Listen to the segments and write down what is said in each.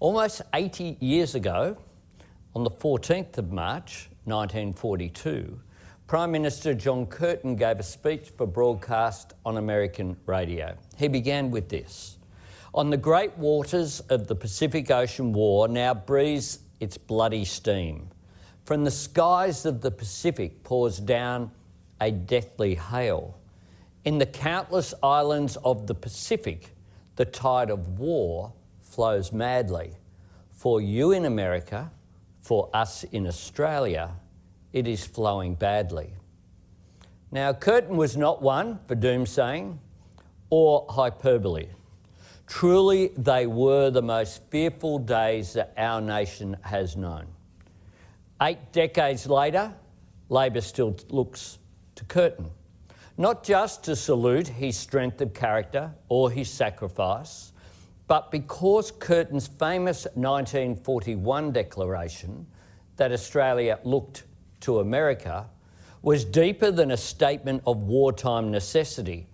Almost 80 years ago, on the 14th of March 1942, Prime Minister John Curtin gave a speech for broadcast on American radio. He began with this: "On the great waters of the Pacific Ocean war now breathes its bloody steam. From the skies of the Pacific pours down a deathly hail. In the countless islands of the Pacific, the tide of war flows madly. For you in America, for us in Australia, it is flowing badly." Now, Curtin was not one for doomsaying or hyperbole. Truly, they were the most fearful days that our nation has known. 8 decades later, Labor still looks to Curtin, not just to salute his strength of character or his sacrifice, but because Curtin's famous 1941 declaration that Australia looked to America was deeper than a statement of wartime necessity.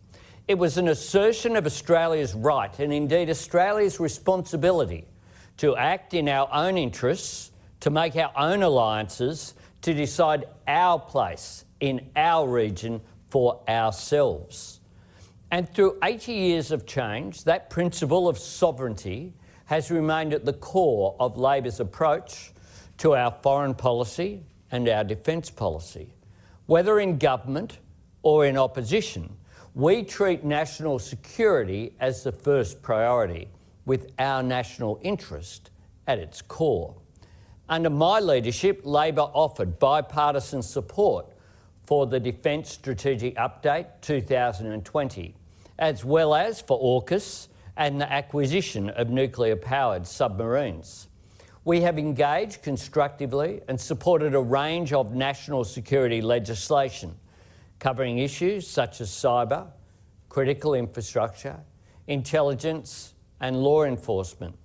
It was an assertion of Australia's right, and indeed Australia's responsibility, to act in our own interests, to make our own alliances, to decide our place in our region for ourselves. And through 80 years of change, that principle of sovereignty has remained at the core of Labor's approach to our foreign policy and our defence policy. Whether in government or in opposition, we treat national security as the first priority, with our national interest at its core. Under my leadership, Labor offered bipartisan support for the Defence Strategic Update 2020, as well as for AUKUS and the acquisition of nuclear-powered submarines. We have engaged constructively and supported a range of national security legislation covering issues such as cyber, critical infrastructure, intelligence and law enforcement.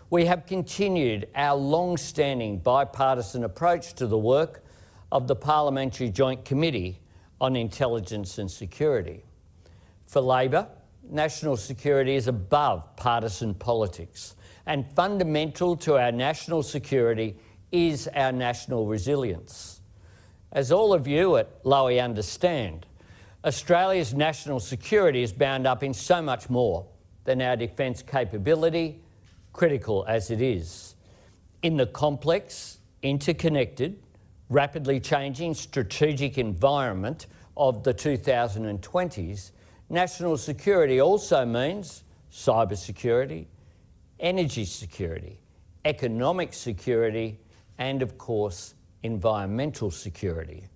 We have continued our long-standing bipartisan approach to the work of the Parliamentary Joint Committee on Intelligence and Security. For Labor, national security is above partisan politics, and fundamental to our national security is our national resilience. As all of you at Lowy understand, Australia's national security is bound up in so much more than our defence capability, critical as it is. In the complex, interconnected, rapidly changing strategic environment of the 2020s, national security also means cybersecurity, energy security, economic security, and of course, environmental security.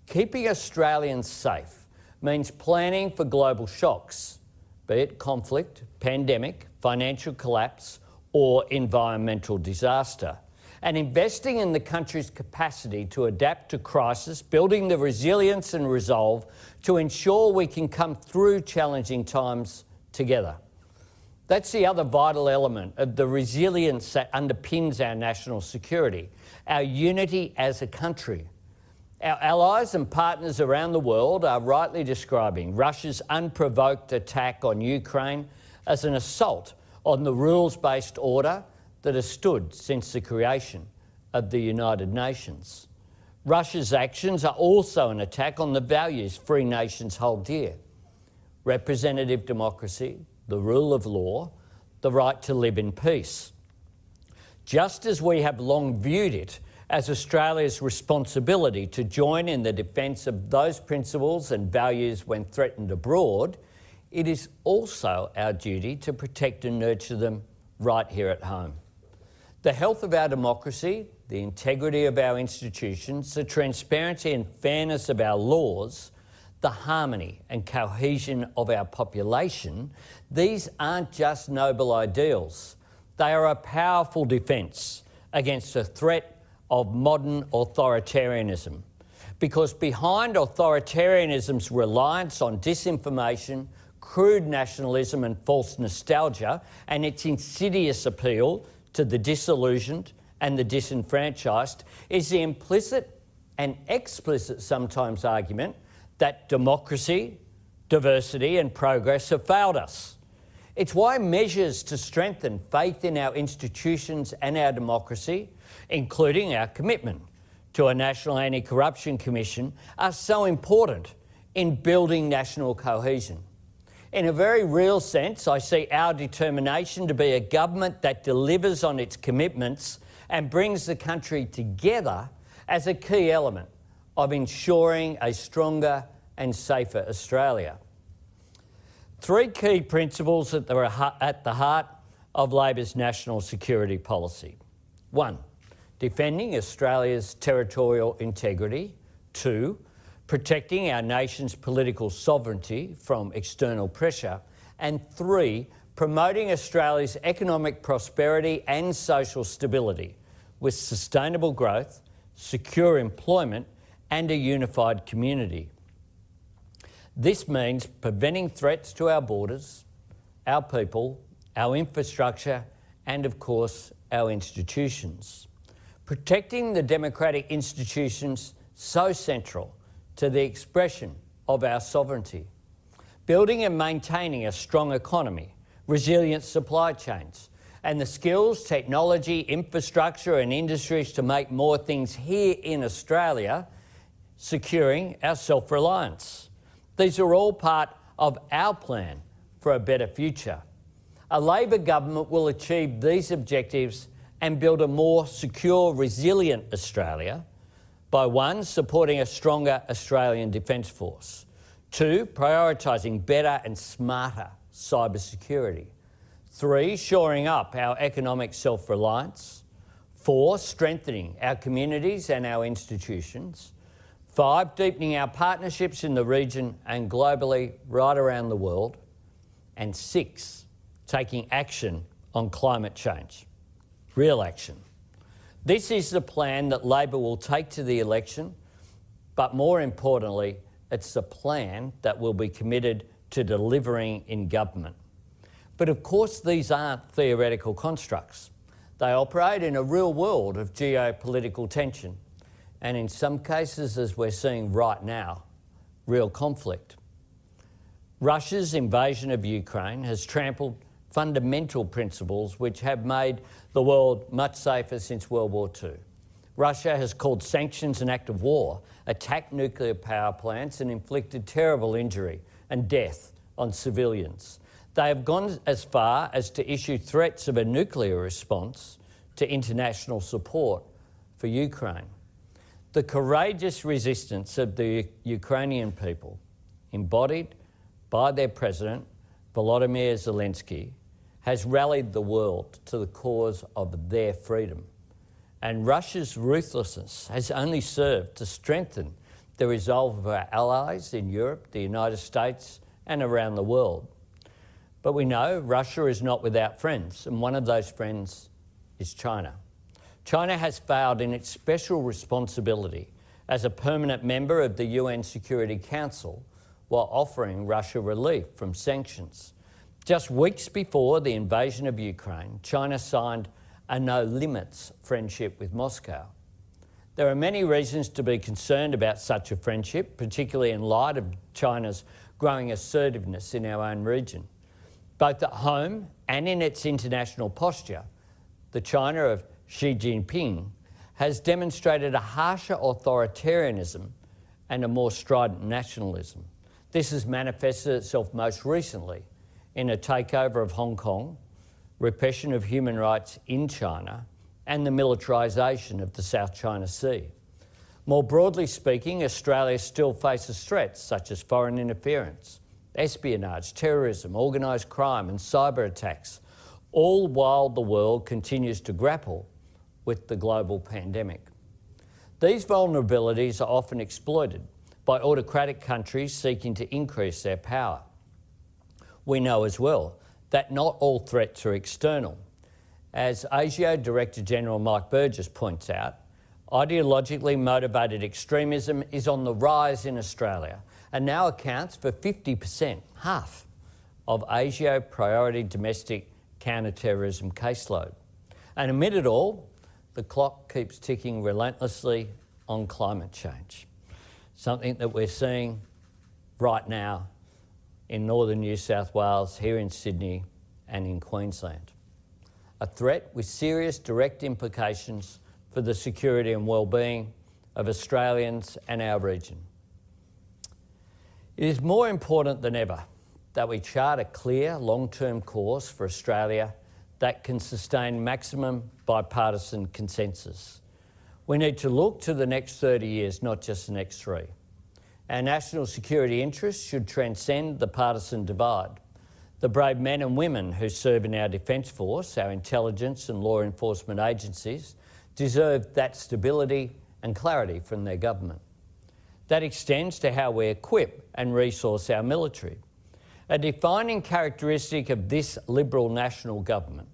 Keeping Australians safe means planning for global shocks, be it conflict, pandemic, financial collapse, or environmental disaster, and investing in the country's capacity to adapt to crisis, building the resilience and resolve to ensure we can come through challenging times together. That's the other vital element of the resilience that underpins our national security, our unity as a country. Our allies and partners around the world are rightly describing Russia's unprovoked attack on Ukraine as an assault on the rules-based order that has stood since the creation of the United Nations. Russia's actions are also an attack on the values free nations hold dear: representative democracy, the rule of law, the right to live in peace. Just as we have long viewed it as Australia's responsibility to join in the defence of those principles and values when threatened abroad, it is also our duty to protect and nurture them right here at home. The health of our democracy, the integrity of our institutions, the transparency and fairness of our laws, the harmony and cohesion of our population, these aren't just noble ideals. They are a powerful defence against the threat of modern authoritarianism. Because behind authoritarianism's reliance on disinformation, crude nationalism and false nostalgia, and its insidious appeal to the disillusioned and the disenfranchised, is the implicit and explicit sometimes argument that democracy, diversity and progress have failed us. It's why measures to strengthen faith in our institutions and our democracy, including our commitment to a National Anti-Corruption Commission, are so important in building national cohesion. In a very real sense, I see our determination to be a government that delivers on its commitments and brings the country together as a key element of ensuring a stronger and safer Australia. Three key principles that are at the heart of Labor's national security policy. 1, defending Australia's territorial integrity. 2, protecting our nation's political sovereignty from external pressure. And 3, promoting Australia's economic prosperity and social stability with sustainable growth, secure employment and a unified community. This means preventing threats to our borders, our people, our infrastructure and, of course, our institutions. Protecting the democratic institutions so central to the expression of our sovereignty. Building and maintaining a strong economy, resilient supply chains, and the skills, technology, infrastructure and industries to make more things here in Australia, securing our self-reliance. These are all part of our plan for a better future. A Labor government will achieve these objectives and build a more secure, resilient Australia by 1, supporting a stronger Australian Defence Force. 2, prioritising better and smarter cybersecurity. 3, shoring up our economic self-reliance. 4, strengthening our communities and our institutions. 5, deepening our partnerships in the region and globally right around the world. And 6, taking action on climate change. Real action. This is the plan that Labor will take to the election, but more importantly, it's the plan that will be committed to delivering in government. But of course, these aren't theoretical constructs. They operate in a real world of geopolitical tension, and in some cases, as we're seeing right now, real conflict. Russia's invasion of Ukraine has trampled fundamental principles which have made the world much safer since World War II. Russia has called sanctions an act of war, attacked nuclear power plants and inflicted terrible injury and death on civilians. They have gone as far as to issue threats of a nuclear response to international support for Ukraine. The courageous resistance of the Ukrainian people, embodied by their president, Volodymyr Zelensky, has rallied the world to the cause of their freedom. And Russia's ruthlessness has only served to strengthen the resolve of our allies in Europe, the United States, and around the world. But we know Russia is not without friends, and one of those friends is China. China has failed in its special responsibility as a permanent member of the UN Security Council while offering Russia relief from sanctions. Just weeks before the invasion of Ukraine, China signed a no-limits friendship with Moscow. There are many reasons to be concerned about such a friendship, particularly in light of China's growing assertiveness in our own region. Both at home and in its international posture, the China of Xi Jinping has demonstrated a harsher authoritarianism and a more strident nationalism. This has manifested itself most recently in a takeover of Hong Kong, repression of human rights in China, and the militarisation of the South China Sea. More broadly speaking, Australia still faces threats such as foreign interference, espionage, terrorism, organised crime and cyber attacks, all while the world continues to grapple with the global pandemic. These vulnerabilities are often exploited by autocratic countries seeking to increase their power. We know as well that not all threats are external. As ASIO Director General Mike Burgess points out, ideologically motivated extremism is on the rise in Australia and now accounts for 50%, half, of ASIO priority domestic counter-terrorism caseload. And amid it all, the clock keeps ticking relentlessly on climate change, something that we're seeing right now in northern New South Wales, here in Sydney, and in Queensland. A threat with serious direct implications for the security and well-being of Australians and our region. It is more important than ever that we chart a clear long-term course for Australia that can sustain maximum bipartisan consensus. We need to look to the next 30 years, not just the next 3. Our national security interests should transcend the partisan divide. The brave men and women who serve in our Defence Force, our intelligence and law enforcement agencies, deserve that stability and clarity from their government. That extends to how we equip and resource our military. A defining characteristic of this Liberal national government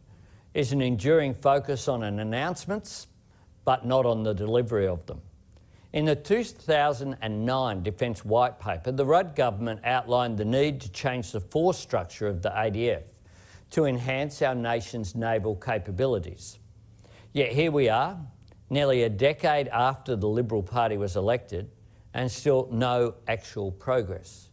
is an enduring focus on announcements, but not on the delivery of them. In the 2009 Defence White Paper, the Rudd government outlined the need to change the force structure of the ADF to enhance our nation's naval capabilities. Yet here we are, nearly a decade after the Liberal Party was elected, and still no actual progress.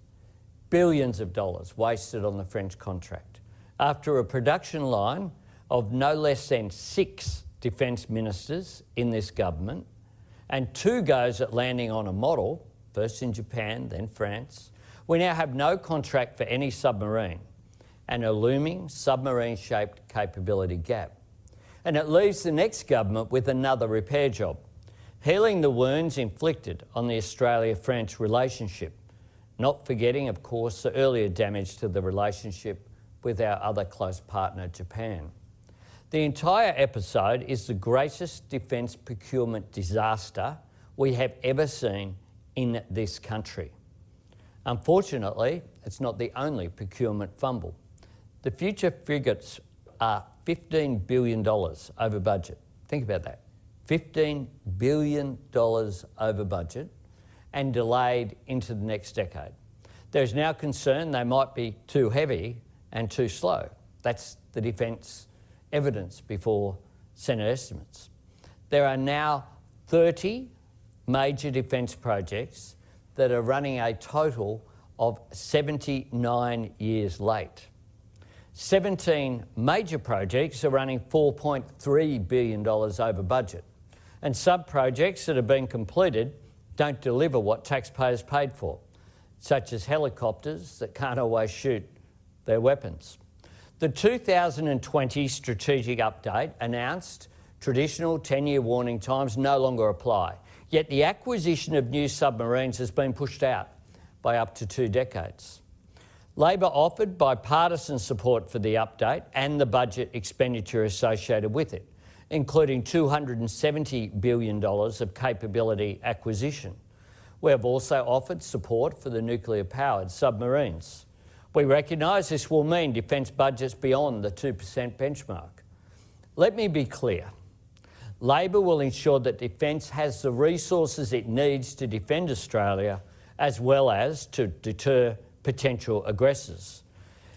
Billions of dollars wasted on the French contract, after a production line of no less than 6 defence ministers in this government, and 2 goes at landing on a model, first in Japan, then France. We now have no contract for any submarine, and a looming submarine-shaped capability gap. And it leaves the next government with another repair job, healing the wounds inflicted on the Australia-France relationship, not forgetting, of course, the earlier damage to the relationship with our other close partner, Japan. The entire episode is the greatest defence procurement disaster we have ever seen in this country. Unfortunately, it's not the only procurement fumble. The future frigates are $15 billion over budget. Think about that. $15 billion over budget and delayed into the next decade. There's now concern they might be too heavy and too slow. That's the defence evidence before Senate estimates. There are now 30 major defence projects that are running a total of 79 years late. 17 major projects are running $4.3 billion over budget, and sub-projects that have been completed don't deliver what taxpayers paid for, such as helicopters that can't always shoot their weapons. The 2020 strategic update announced traditional 10-year warning times no longer apply, yet the acquisition of new submarines has been pushed out by up to 2 decades. Labor offered bipartisan support for the update and the budget expenditure associated with it, including $270 billion of capability acquisition. We have also offered support for the nuclear-powered submarines. We recognise this will mean defence budgets beyond the 2% benchmark. Let me be clear. Labor will ensure that defence has the resources it needs to defend Australia, as well as to deter potential aggressors.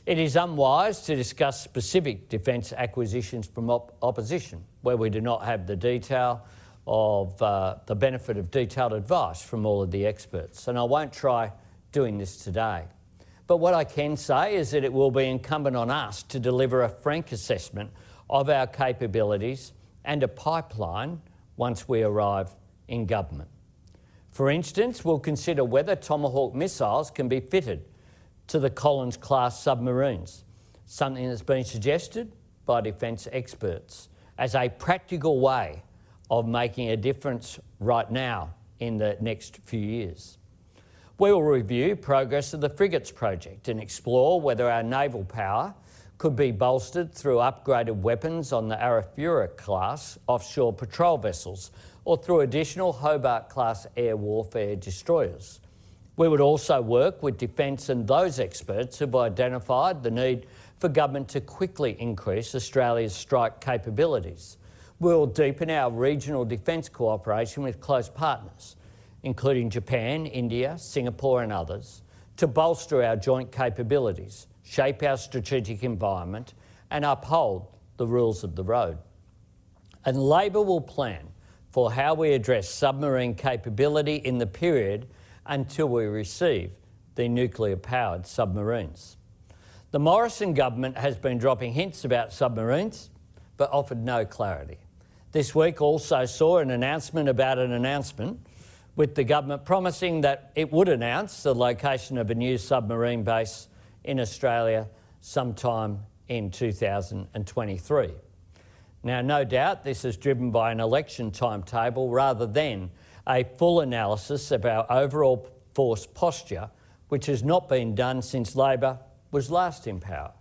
It is unwise to discuss specific defence acquisitions from opposition, where we do not have the detail of the benefit of detailed advice from all of the experts, and I won't try doing this today. But what I can say is that it will be incumbent on us to deliver a frank assessment of our capabilities and a pipeline once we arrive in government. For instance, we'll consider whether Tomahawk missiles can be fitted to the Collins-class submarines, something that's been suggested by defence experts as a practical way of making a difference right now in the next few years. We will review progress of the frigates project and explore whether our naval power could be bolstered through upgraded weapons on the Arafura-class offshore patrol vessels or through additional Hobart-class air warfare destroyers. We would also work with Defence and those experts who've identified the need for government to quickly increase Australia's strike capabilities. We'll deepen our regional defence cooperation with close partners, including Japan, India, Singapore and others, to bolster our joint capabilities, shape our strategic environment and uphold the rules of the road. And Labor will plan for how we address submarine capability in the period until we receive the nuclear-powered submarines. The Morrison government has been dropping hints about submarines, but offered no clarity. This week also saw an announcement about an announcement, with the government promising that it would announce the location of a new submarine base in Australia sometime in 2023. Now, no doubt this is driven by an election timetable rather than a full analysis of our overall force posture, which has not been done since Labor was last in power.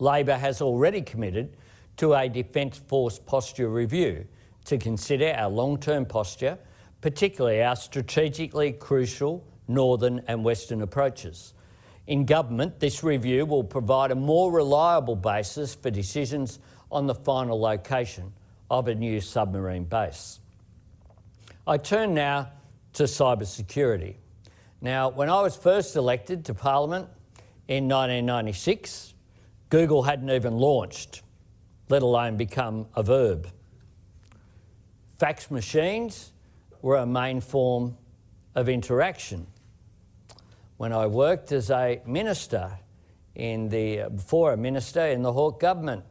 Labor has already committed to a Defence Force Posture Review to consider our long-term posture, particularly our strategically crucial northern and western approaches. In government, this review will provide a more reliable basis for decisions on the final location of a new submarine base. I turn now to cybersecurity. Now, when I was first elected to Parliament in 1996, Google hadn't even launched, let alone become a verb. Fax machines were a main form of interaction. When I worked as a minister before a minister in the Hawke government,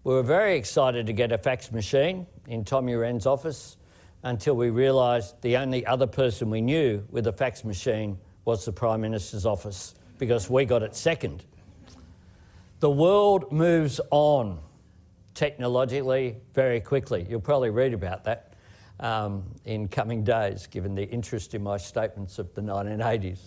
we were very excited to get a fax machine in Tommy Wren's office until we realised the only other person we knew with a fax machine was the Prime Minister's office, because we got it second. The world moves on technologically very quickly. You'll probably read about that in coming days, given the interest in my statements of the 1980s.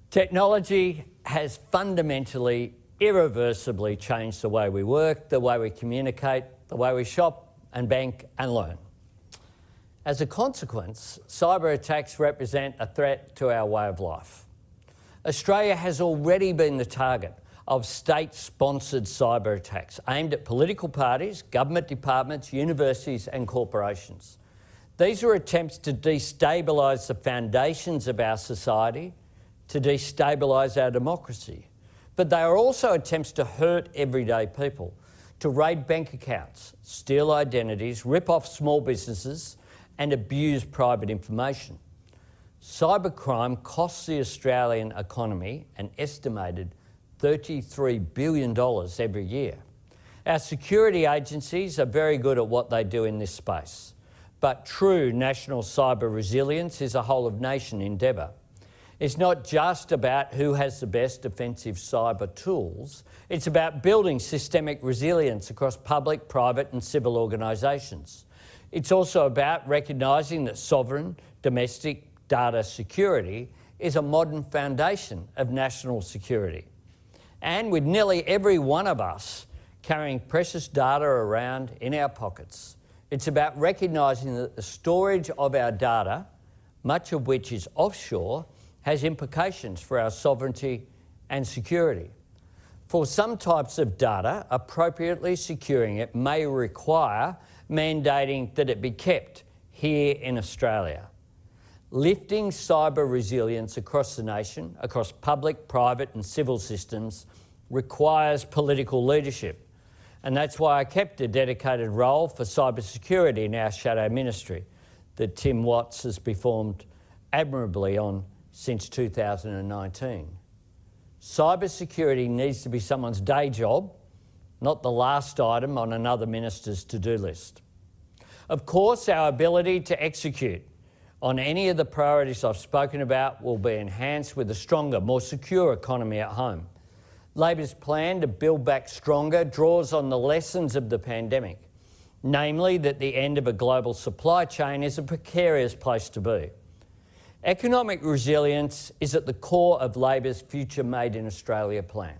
Technology has fundamentally, irreversibly changed the way we work, the way we communicate, the way we shop and bank and learn. As a consequence, cyber attacks represent a threat to our way of life. Australia has already been the target of state-sponsored cyber attacks aimed at political parties, government departments, universities and corporations. These are attempts to destabilise the foundations of our society, to destabilise our democracy. But they are also attempts to hurt everyday people, to raid bank accounts, steal identities, rip off small businesses and abuse private information. Cybercrime costs the Australian economy an estimated $33 billion every year. Our security agencies are very good at what they do in this space, but true national cyber resilience is a whole-of-nation endeavour. It's not just about who has the best defensive cyber tools, it's about building systemic resilience across public, private and civil organisations. It's also about recognising that sovereign, domestic data security is a modern foundation of national security. And with nearly every one of us carrying precious data around in our pockets, it's about recognising that the storage of our data, much of which is offshore, has implications for our sovereignty and security. For some types of data, appropriately securing it may require mandating that it be kept here in Australia. Lifting cyber resilience across the nation, across public, private and civil systems, requires political leadership. And that's why I kept a dedicated role for cybersecurity in our shadow ministry that Tim Watts has performed admirably on since 2019. Cybersecurity needs to be someone's day job, not the last item on another minister's to-do list. Of course, our ability to execute on any of the priorities I've spoken about will be enhanced with a stronger, more secure economy at home. Labor's plan to build back stronger draws on the lessons of the pandemic, namely that the end of a global supply chain is a precarious place to be. Economic resilience is at the core of Labor's Future Made in Australia plan.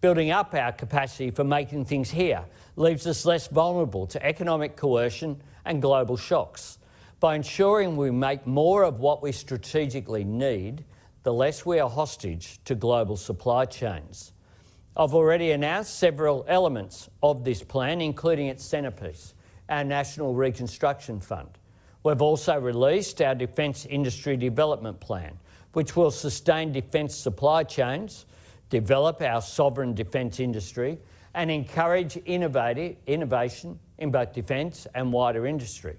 Building up our capacity for making things here leaves us less vulnerable to economic coercion and global shocks. By ensuring we make more of what we strategically need, the less we are hostage to global supply chains. I've already announced several elements of this plan, including its centrepiece, our National Reconstruction Fund. We've also released our Defence Industry Development Plan, which will sustain defence supply chains, develop our sovereign defence industry and encourage innovation in both defence and wider industry.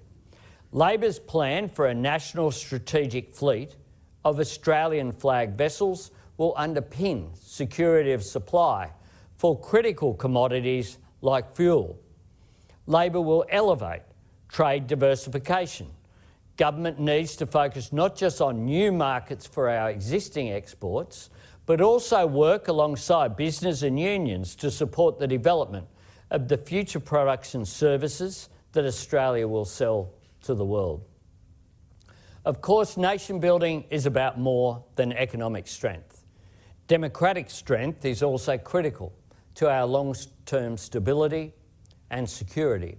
Labor's plan for a national strategic fleet of Australian flag vessels will underpin security of supply for critical commodities like fuel. Labor will elevate trade diversification. Government needs to focus not just on new markets for our existing exports, but also work alongside business and unions to support the development of the future products and services that Australia will sell to the world. Of course, nation building is about more than economic strength. Democratic strength is also critical to our long-term stability and security.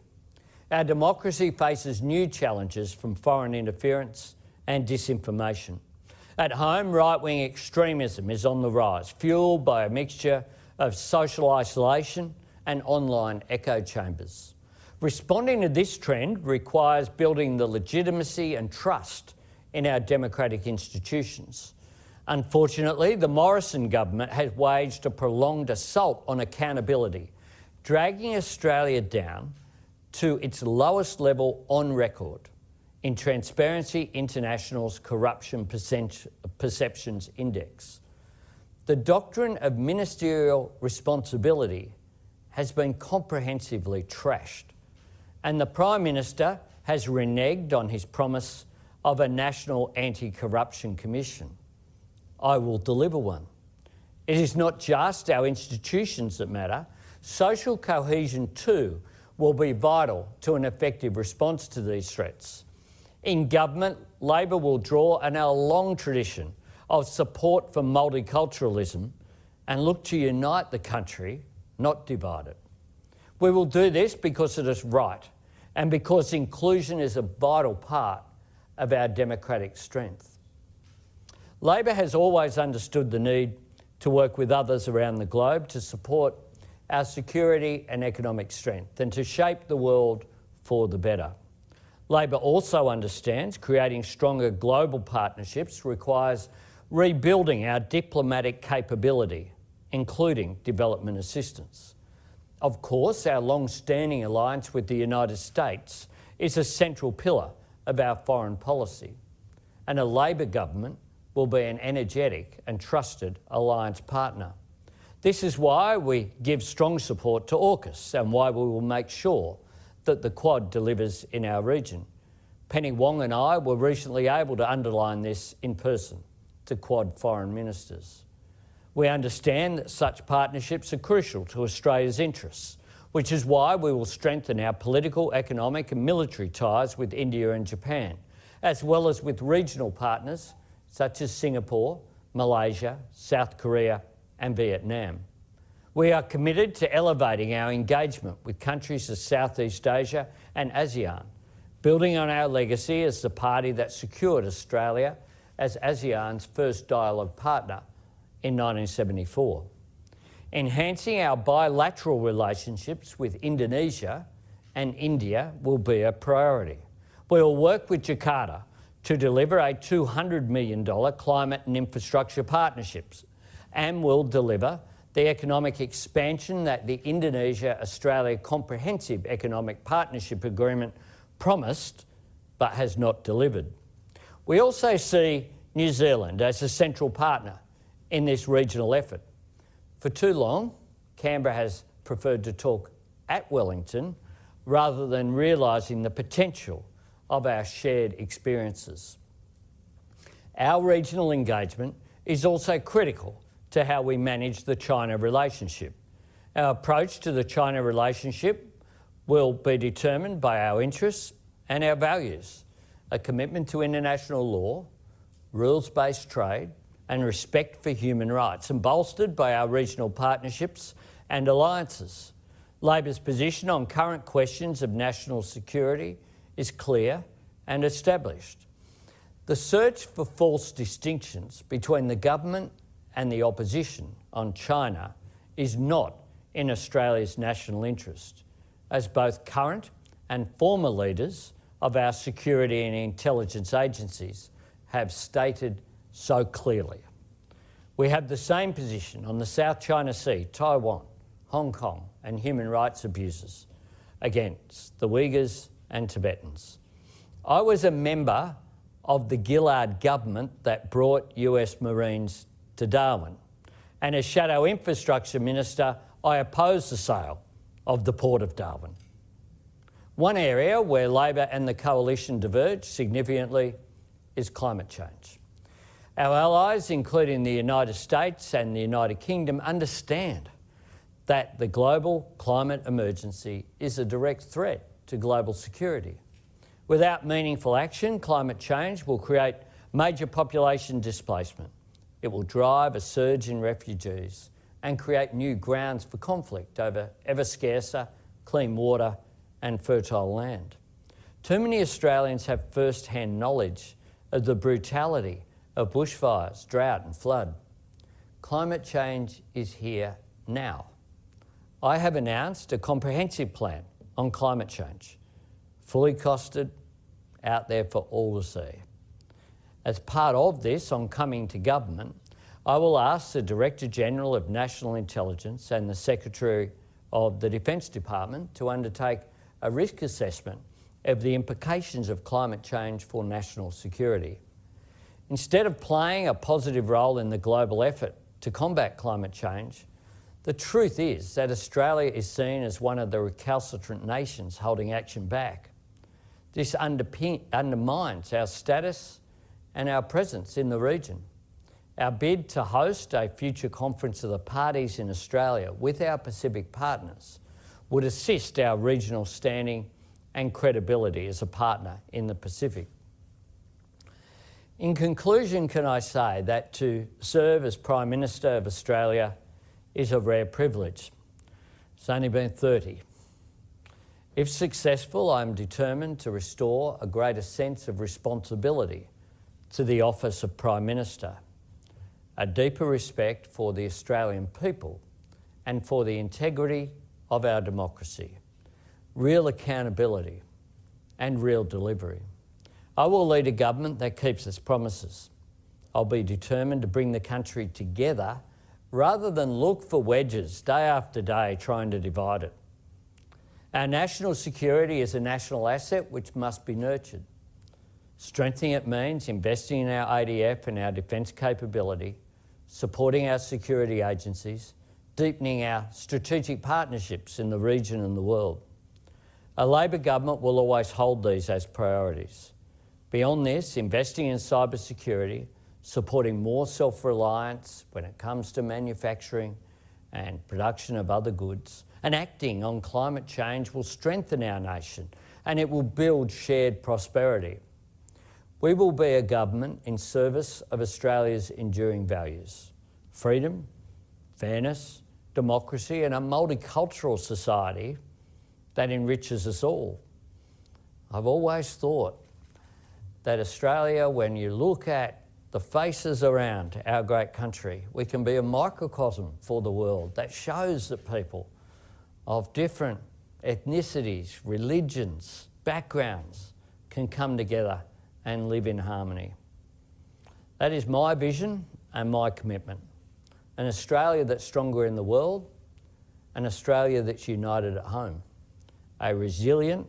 Our democracy faces new challenges from foreign interference and disinformation. At home, right-wing extremism is on the rise, fuelled by a mixture of social isolation and online echo chambers. Responding to this trend requires building the legitimacy and trust in our democratic institutions. Unfortunately, the Morrison government has waged a prolonged assault on accountability, dragging Australia down to its lowest level on record in Transparency International's Corruption Perceptions Index. The doctrine of ministerial responsibility has been comprehensively trashed, and the Prime Minister has reneged on his promise of a National Anti-Corruption Commission. I will deliver one. It is not just our institutions that matter. Social cohesion too will be vital to an effective response to these threats. In government, Labor will draw on our long tradition of support for multiculturalism and look to unite the country, not divide it. We will do this because it is right and because inclusion is a vital part of our democratic strength. Labor has always understood the need to work with others around the globe to support our security and economic strength and to shape the world for the better. Labor also understands creating stronger global partnerships requires rebuilding our diplomatic capability, including development assistance. Of course, our long-standing alliance with the United States is a central pillar of our foreign policy, and a Labor government will be an energetic and trusted alliance partner. This is why we give strong support to AUKUS and why we will make sure that the Quad delivers in our region. Penny Wong and I were recently able to underline this in person to Quad foreign ministers. We understand that such partnerships are crucial to Australia's interests, which is why we will strengthen our political, economic and military ties with India and Japan, as well as with regional partners such as Singapore, Malaysia, South Korea and Vietnam. We are committed to elevating our engagement with countries of Southeast Asia and ASEAN, building on our legacy as the party that secured Australia as ASEAN's first dialogue partner in 1974. Enhancing our bilateral relationships with Indonesia and India will be a priority. We will work with Jakarta to deliver a $200 million climate and infrastructure partnerships and will deliver the economic expansion that the Indonesia-Australia Comprehensive Economic Partnership Agreement promised but has not delivered. We also see New Zealand as a central partner in this regional effort. For too long, Canberra has preferred to talk at Wellington rather than realising the potential of our shared experiences. Our regional engagement is also critical to how we manage the China relationship. Our approach to the China relationship will be determined by our interests and our values, a commitment to international law, rules-based trade and respect for human rights, and bolstered by our regional partnerships and alliances. Labor's position on current questions of national security is clear and established. The search for false distinctions between the government and the opposition on China is not in Australia's national interest, as both current and former leaders of our security and intelligence agencies have stated so clearly. We have the same position on the South China Sea, Taiwan, Hong Kong and human rights abuses against the Uyghurs and Tibetans. I was a member of the Gillard government that brought US Marines to Darwin. And as Shadow Infrastructure Minister, I oppose the sale of the Port of Darwin. One area where Labor and the Coalition diverge significantly is climate change. Our allies, including the United States and the United Kingdom, understand that the global climate emergency is a direct threat to global security. Without meaningful action, climate change will create major population displacement. It will drive a surge in refugees and create new grounds for conflict over ever scarcer clean water and fertile land. Too many Australians have first-hand knowledge of the brutality of bushfires, drought and flood. Climate change is here now. I have announced a comprehensive plan on climate change, fully costed, out there for all to see. As part of this, on coming to government, I will ask the Director General of National Intelligence and the Secretary of the Defence Department to undertake a risk assessment of the implications of climate change for national security. Instead of playing a positive role in the global effort to combat climate change, the truth is that Australia is seen as one of the recalcitrant nations holding action back. This undermines our status and our presence in the region. Our bid to host a future conference of the parties in Australia with our Pacific partners would assist our regional standing and credibility as a partner in the Pacific. In conclusion, can I say that to serve as Prime Minister of Australia is a rare privilege. It's only been 30. If successful, I'm determined to restore a greater sense of responsibility to the office of Prime Minister, a deeper respect for the Australian people and for the integrity of our democracy, real accountability and real delivery. I will lead a government that keeps its promises. I'll be determined to bring the country together rather than look for wedges day after day trying to divide it. Our national security is a national asset which must be nurtured. Strengthening it means investing in our ADF and our defence capability, supporting our security agencies, deepening our strategic partnerships in the region and the world. A Labor government will always hold these as priorities. Beyond this, investing in cybersecurity, supporting more self-reliance when it comes to manufacturing and production of other goods, and acting on climate change will strengthen our nation and it will build shared prosperity. We will be a government in service of Australia's enduring values: freedom, fairness, democracy and a multicultural society that enriches us all. I've always thought that Australia, when you look at the faces around our great country, we can be a microcosm for the world that shows that people of different ethnicities, religions, backgrounds can come together and live in harmony. That is my vision and my commitment. An Australia that's stronger in the world, an Australia that's united at home, a resilient,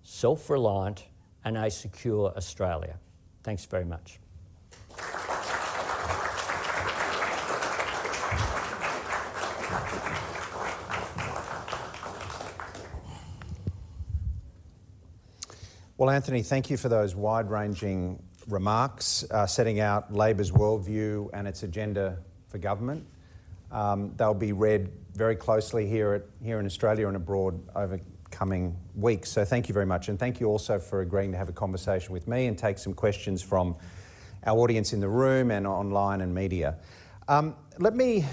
self-reliant and a secure Australia. Thanks very much. Well, Anthony, thank you for those wide-ranging remarks, setting out Labor's worldview and its agenda for government. They'll be read very closely here in Australia and abroad over coming weeks. So thank you very much. And thank you also for agreeing to have a conversation with me and take some questions from our audience in the room and online and media. Let me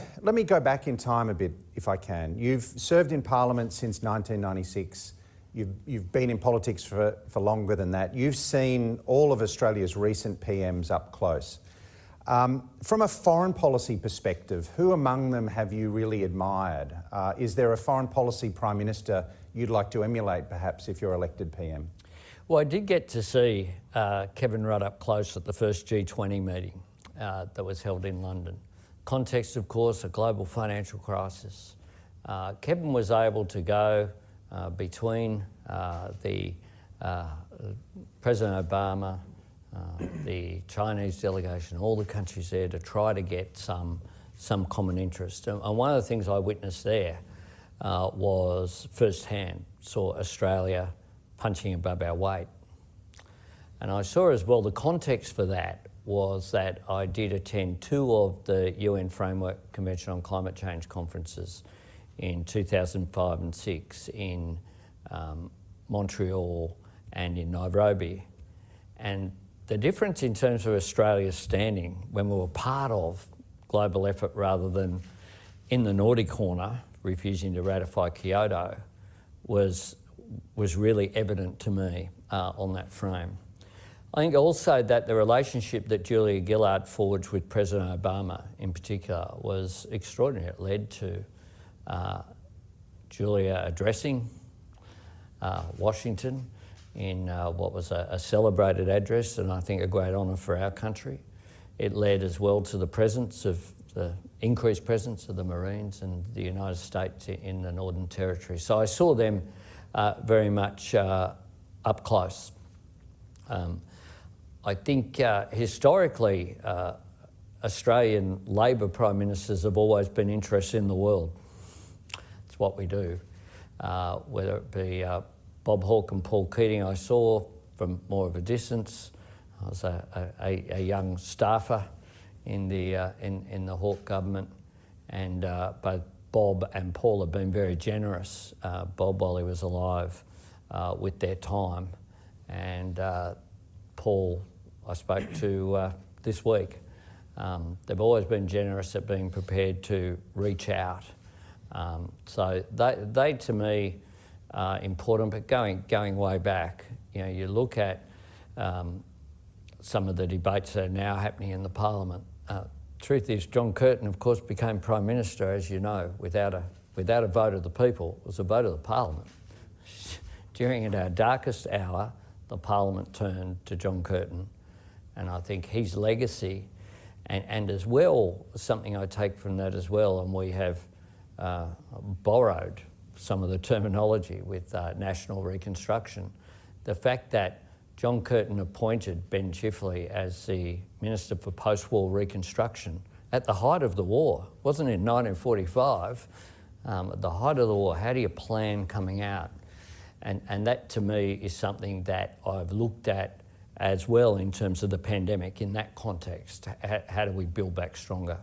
go back in time a bit, if I can. You've served in Parliament since 1996. You've been in politics for longer than that. You've seen all of Australia's recent PMs up close. From a foreign policy perspective, who among them have you really admired? Is there a foreign policy Prime Minister you'd like to emulate, perhaps, if you're elected PM? Well, I did get to see Kevin Rudd up close at the first G20 meeting that was held in London. Context, of course, a global financial crisis. Kevin was able to go between President Obama, the Chinese delegation, all the countries there, to try to get some common interest. And one of the things I witnessed there was firsthand, saw Australia punching above our weight. And I saw as well the context for that was that I did attend 2 of the UN Framework Convention on Climate Change conferences in 2005 and 6 in Montreal and in Nairobi. And the difference in terms of Australia's standing when we were part of global effort rather than in the naughty corner, refusing to ratify Kyoto, was really evident to me on that frame. I think also that the relationship that Julia Gillard forged with President Obama in particular was extraordinary. It led to Julia addressing Washington in what was a celebrated address, and I think a great honour for our country. It led as well to the presence of the increased presence of the Marines and the United States in the Northern Territory. So I saw them very much up close. I think historically Australian Labor Prime Ministers have always been interested in the world. It's what we do. Whether it be Bob Hawke and Paul Keating, I saw from more of a distance. I was a young staffer in the Hawke government, and both Bob and Paul have been very generous, Bob while he was alive, with their time, and Paul I spoke to this week. They've always been generous at being prepared to reach out. So they to me are important, but going way back, you know, you look at some of the debates that are now happening in the Parliament. Truth is, John Curtin, of course, became Prime Minister, as you know, without a vote of the people. It was a vote of the Parliament. During our darkest hour, the Parliament turned to John Curtin, and I think his legacy, and as well, something I take from that as well, and we have borrowed some of the terminology with national reconstruction, the fact that John Curtin appointed Ben Chifley as the Minister for Post-War Reconstruction at the height of the war. It wasn't in 1945, at the height of the war. How do you plan coming out? And that to me is something that I've looked at as well in terms of the pandemic in that context. How do we build back stronger?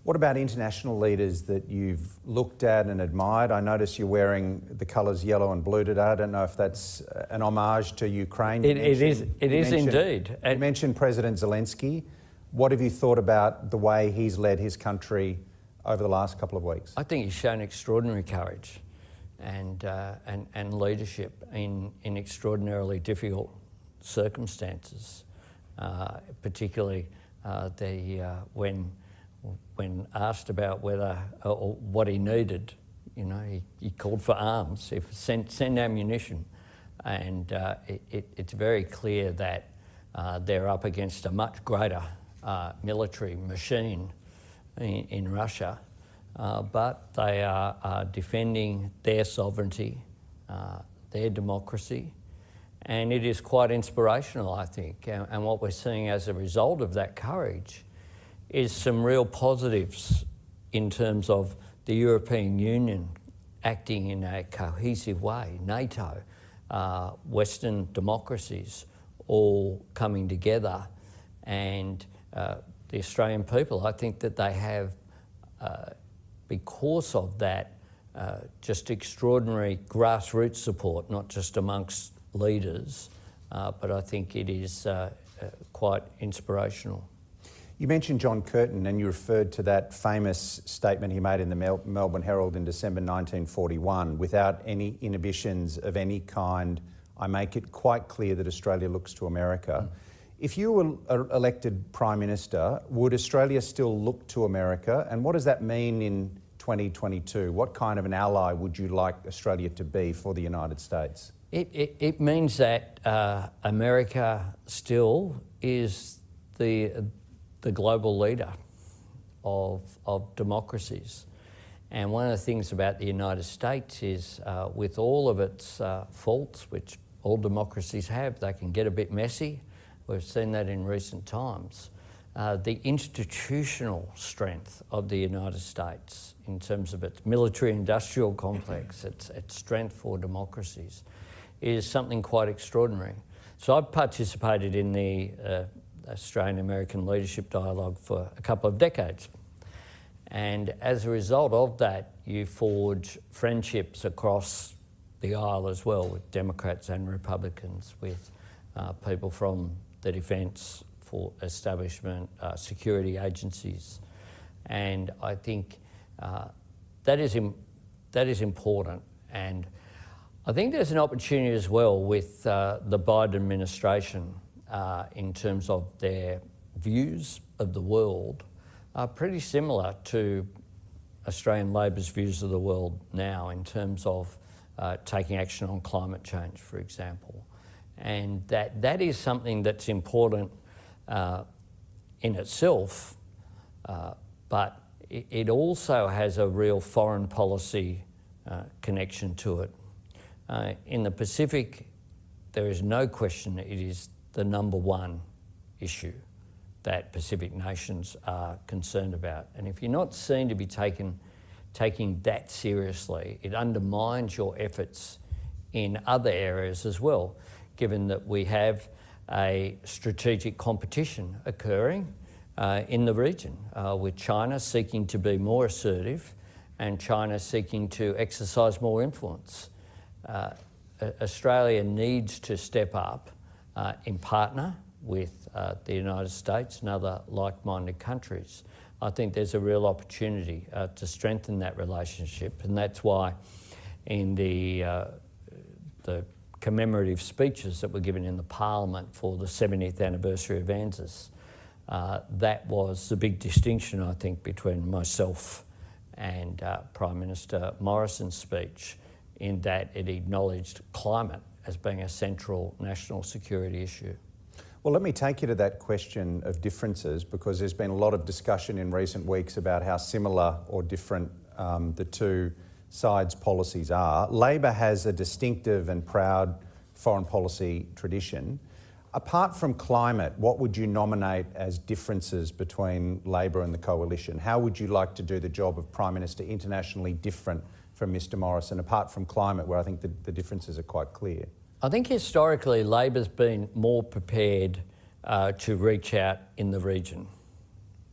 What about international leaders that you've looked at and admired? I notice you're wearing the colours yellow and blue today. I don't know if that's an homage to Ukraine. It is indeed. You mentioned President Zelensky. What have you thought about the way he's led his country over the last couple of weeks? I think he's shown extraordinary courage and leadership in extraordinarily difficult circumstances, particularly when asked about whether or what he needed, you know, he called for arms, send ammunition, and it's very clear that they're up against a much greater military machine in Russia, but they are defending their sovereignty, their democracy, and it is quite inspirational, I think, and what we're seeing as a result of that courage is some real positives in terms of the European Union acting in a cohesive way, NATO, Western democracies all coming together, and the Australian people, I think that they have, because of that, just extraordinary grassroots support, not just amongst leaders, but I think it is quite inspirational. You mentioned John Curtin, and you referred to that famous statement he made in the Melbourne Herald in December 1941, without any inhibitions of any kind, I make it quite clear that Australia looks to America. If you were elected Prime Minister, would Australia still look to America? And what does that mean in 2022? What kind of an ally would you like Australia to be for the United States? It means that America still is the global leader of democracies. And one of the things about the United States is with all of its faults, which all democracies have, they can get a bit messy, We've seen that in recent times. The institutional strength of the United States in terms of its military-industrial complex, its strength for democracies, is something quite extraordinary. So I've participated in the Australian-American Leadership Dialogue for a couple of decades. And as a result of that, you forge friendships across the aisle as well, with Democrats and Republicans, with people from the defence for establishment, security agencies. And I think that is important. And I think there's an opportunity as well with the Biden administration in terms of their views of the world are pretty similar to Australian Labor's views of the world now in terms of taking action on climate change, for example. And that is something that's important in itself, but it also has a real foreign policy connection to it. In the Pacific, there is no question it is the number one issue that Pacific nations are concerned about. And if you're not seen to be taking that seriously, it undermines your efforts in other areas as well, given that we have a strategic competition occurring in the region, with China seeking to be more assertive and China seeking to exercise more influence. Australia needs to step up in partner with the United States and other like-minded countries. I think there's a real opportunity to strengthen that relationship, and that's why in the commemorative speeches that were given in the Parliament for the 70th anniversary of ANZUS, that was the big distinction, I think, between myself and Prime Minister Morrison's speech, in that it acknowledged climate as being a central national security issue. Well, let me take you to that question of differences, because there's been a lot of discussion in recent weeks about how similar or different the two sides' policies are. Labor has a distinctive and proud foreign policy tradition. Apart from climate, what would you nominate as differences between Labor and the coalition? How would you like to do the job of Prime Minister internationally different from Mr Morrison, apart from climate, where I think the differences are quite clear? I think historically Labor's been more prepared to reach out in the region,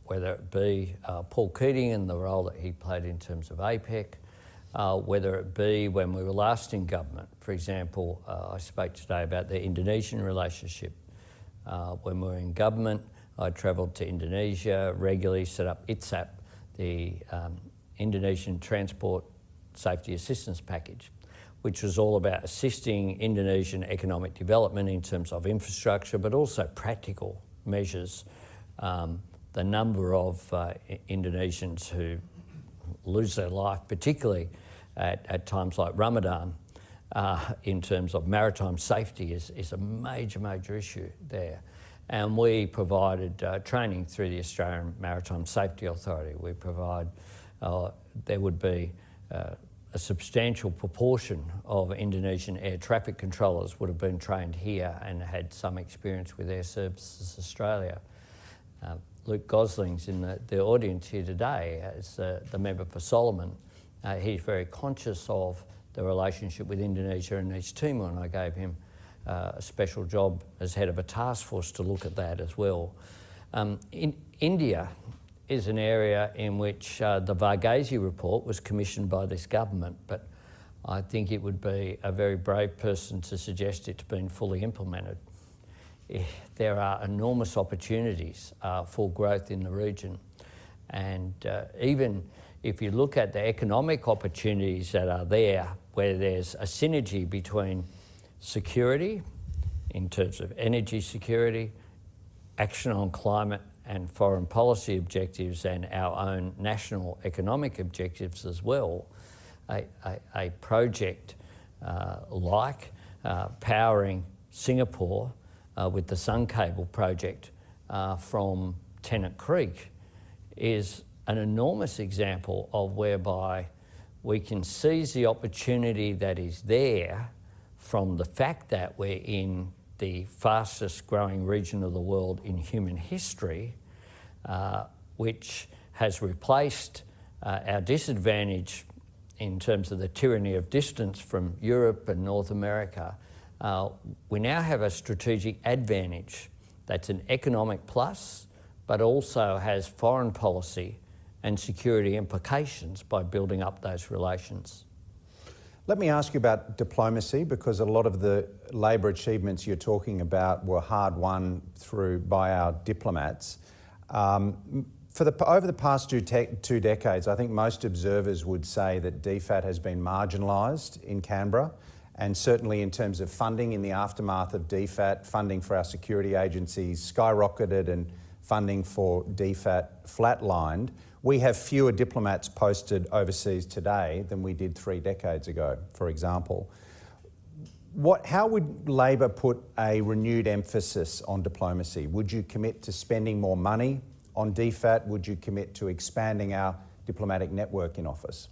whether it be Paul Keating and the role that he played in terms of APEC, whether it be when we were last in government. For example, I spoke today about the Indonesian relationship. When we were in government, I travelled to Indonesia regularly, set up ITSAP, the Indonesian Transport Safety Assistance Package, which was all about assisting Indonesian economic development in terms of infrastructure, but also practical measures. The number of Indonesians who lose their life, particularly at times like Ramadan, in terms of maritime safety is a major issue there. And we provided training through the Australian Maritime Safety Authority. We provide, there would be a substantial proportion of Indonesian air traffic controllers would have been trained here and had some experience with Air Services Australia. Luke Gosling's in the audience here today as the member for Solomon. He's very conscious of the relationship with Indonesia and East Timor, and I gave him a special job as head of a task force to look at that as well. In India is an area in which the Varghese report was commissioned by this government, but I think it would be a very brave person to suggest it's been fully implemented. There are enormous opportunities for growth in the region, and even if you look at the economic opportunities that are there, where there's a synergy between security in terms of energy security, action on climate and foreign policy objectives, and our own national economic objectives as well, a project like powering Singapore with the Sun Cable project from Tennant Creek is an enormous example of whereby we can seize the opportunity that is there from the fact that we're in the fastest growing region of the world in human history, which has replaced our disadvantage in terms of the tyranny of distance from Europe and North America. We now have a strategic advantage that's an economic plus, but also has foreign policy and security implications by building up those relations. Let me ask you about diplomacy, because a lot of the Labor achievements you're talking about were hard won by our diplomats. Over the past two decades, I think most observers would say that DFAT has been marginalised in Canberra, and certainly in terms of funding in the aftermath of DFAT, funding for our security agencies skyrocketed and funding for DFAT flatlined. We have fewer diplomats posted overseas today than we did 3 decades ago, for example. How would Labor put a renewed emphasis on diplomacy? Would you commit to spending more money on DFAT? Would you commit to expanding our diplomatic network in office?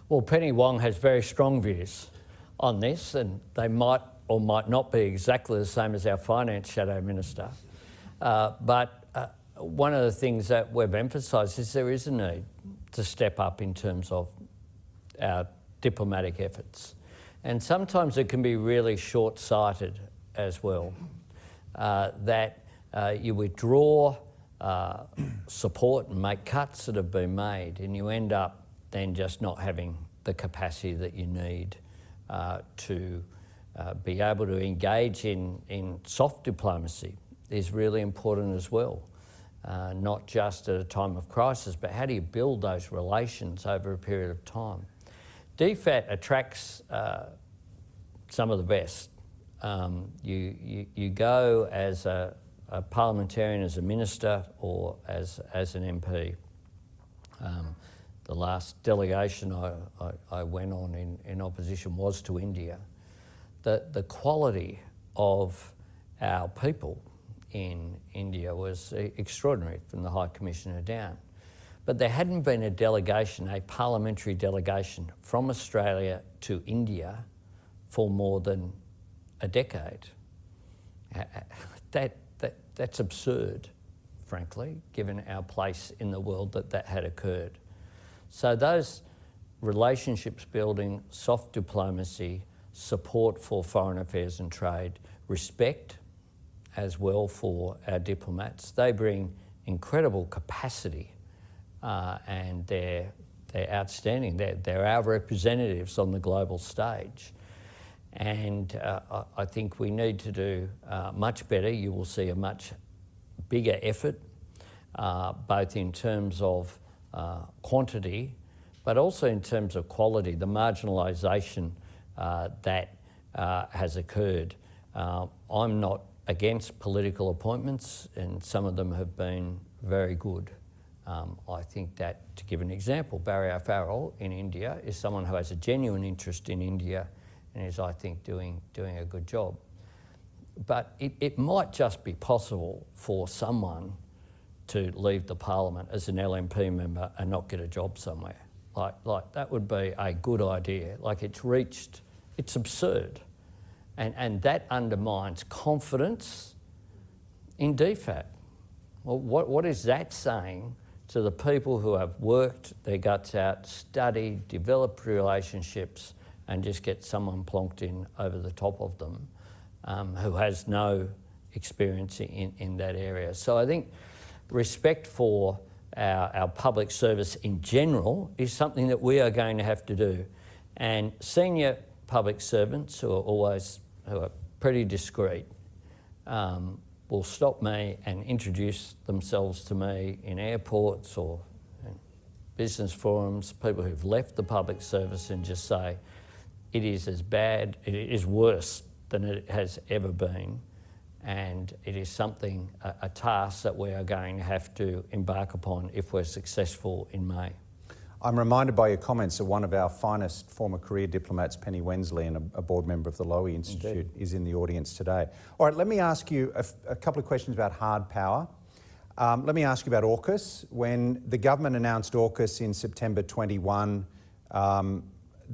Well, Penny Wong has very strong views on this, and they might or might not be exactly the same as our Finance Shadow Minister. But one of the things that we've emphasised is there is a need to step up in terms of our diplomatic efforts. And sometimes it can be really short-sighted as well, that you withdraw support and make cuts that have been made, and you end up then just not having the capacity that you need to be able to engage in soft diplomacy is really important as well. Not just at a time of crisis, but how do you build those relations over a period of time? DFAT attracts some of the best. You go as a parliamentarian, as a minister, or as an MP. The last delegation I went on in opposition was to India. The quality of our people in India was extraordinary, from the High Commissioner down. But there hadn't been a delegation, a parliamentary delegation from Australia to India for more than a decade. That's absurd, frankly, given our place in the world that had occurred. So those relationships building, soft diplomacy, support for foreign affairs and trade, respect as well for our diplomats. They bring incredible capacity and they're outstanding. They're our representatives on the global stage. And I think we need to do much better. You will see a much bigger effort, both in terms of quantity, but also in terms of quality, the marginalisation that has occurred. I'm not against political appointments, and some of them have been very good. I think that, to give an example, Barry O'Farrell in India is someone who has a genuine interest in India and is, I think, doing a good job. But it might just be possible for someone to leave the parliament as an LNP member and not get a job somewhere. Like that would be a good idea. Like it's absurd. And that undermines confidence in DFAT. Well, what is that saying to the people who have worked their guts out, studied, developed relationships, and just get someone plonked in over the top of them who has no experience in that area? So I think respect for our public service in general is something that we are going to have to do. And senior public servants who are pretty discreet will stop me and introduce themselves to me in airports or in business forums, people who've left the public service, and just say it is as bad, it is worse than it has ever been, and it is something, a task that we are going to have to embark upon if we're successful in May. I'm reminded by your comments that one of our finest former career diplomats, Penny Wensley, and a board member of the Lowy Institute, is in the audience today. All right, let me ask you a couple of questions about hard power. Let me ask you about AUKUS. When the government announced AUKUS in September 21,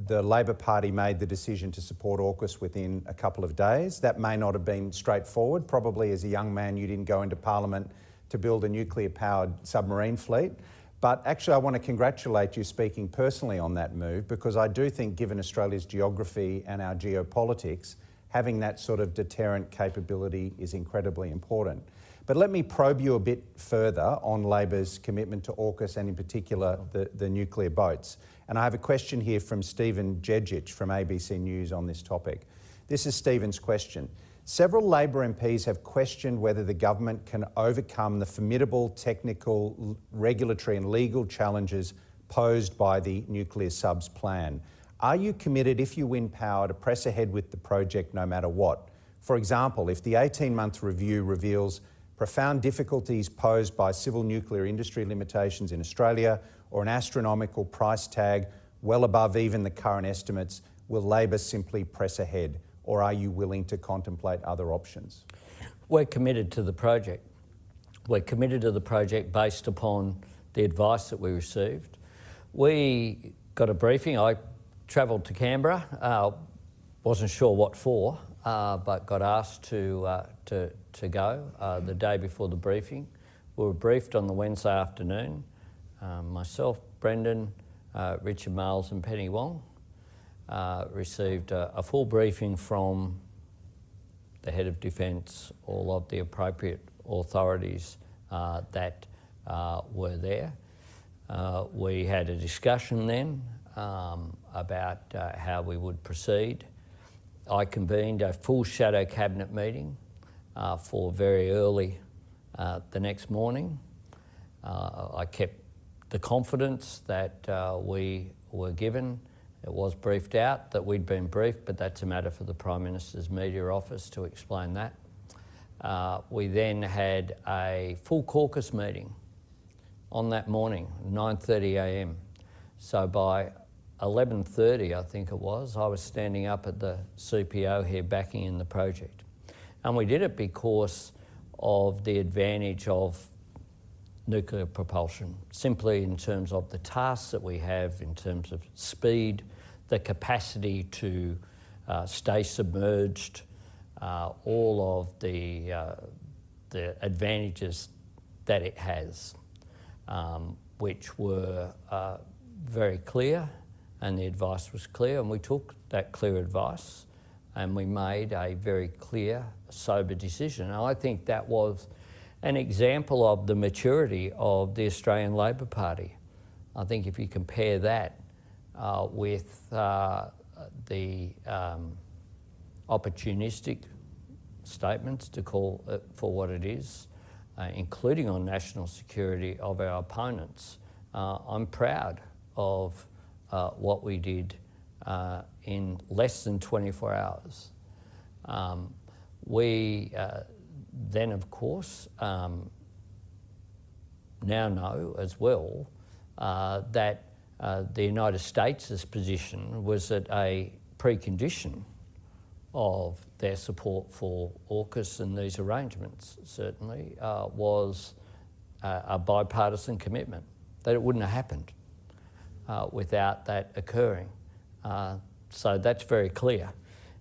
the Labor Party made the decision to support AUKUS within a couple of days. That may not have been straightforward. Probably as a young man you didn't go into Parliament to build a nuclear-powered submarine fleet. But actually I want to congratulate you speaking personally on that move, because I do think, given Australia's geography and our geopolitics, having that sort of deterrent capability is incredibly important. But let me probe you a bit further on Labor's commitment to AUKUS and in particular the nuclear boats. And I have a question here from Stephen Jedjic from ABC News on this topic. This is Stephen's question. Several Labor MPs have questioned whether the government can overcome the formidable technical, regulatory and legal challenges posed by the nuclear subs plan. Are you committed, if you win power, to press ahead with the project no matter what? For example, if the 18-month review reveals profound difficulties posed by civil nuclear industry limitations in Australia, or an astronomical price tag well above even the current estimates, will Labor simply press ahead, or are you willing to contemplate other options? We're committed to the project. We're committed to the project based upon the advice that we received. We got a briefing. I travelled to Canberra, wasn't sure what for, but got asked to go the day before the briefing. We were briefed on the Wednesday afternoon. Myself, Brendan, Richard Marles and Penny Wong received a full briefing from the head of defence, all of the appropriate authorities that were there. We had a discussion then about how we would proceed. I convened a full shadow cabinet meeting for very early the next morning. I kept the confidence that we were given. It was briefed out that we'd been briefed, but that's a matter for the Prime Minister's media office to explain that. We then had a full caucus meeting on that morning, 9:30 a.m. So by 11:30, I think it was, I was standing up at the CPO here backing in the project. And we did it because of the advantage of nuclear propulsion, simply in terms of the tasks that we have, in terms of speed, the capacity to stay submerged, all of the advantages that it has, which were very clear, and the advice was clear, and we took that clear advice and we made a very clear, sober decision. And I think that was an example of the maturity of the Australian Labor Party. I think if you compare that with the opportunistic statements, to call it for what it is, including on national security of our opponents, I'm proud of what we did in less than 24 hours. We then, of course, now know as well that the United States' position was that a precondition of their support for AUKUS and these arrangements certainly was a bipartisan commitment, that it wouldn't have happened without that occurring. So that's very clear.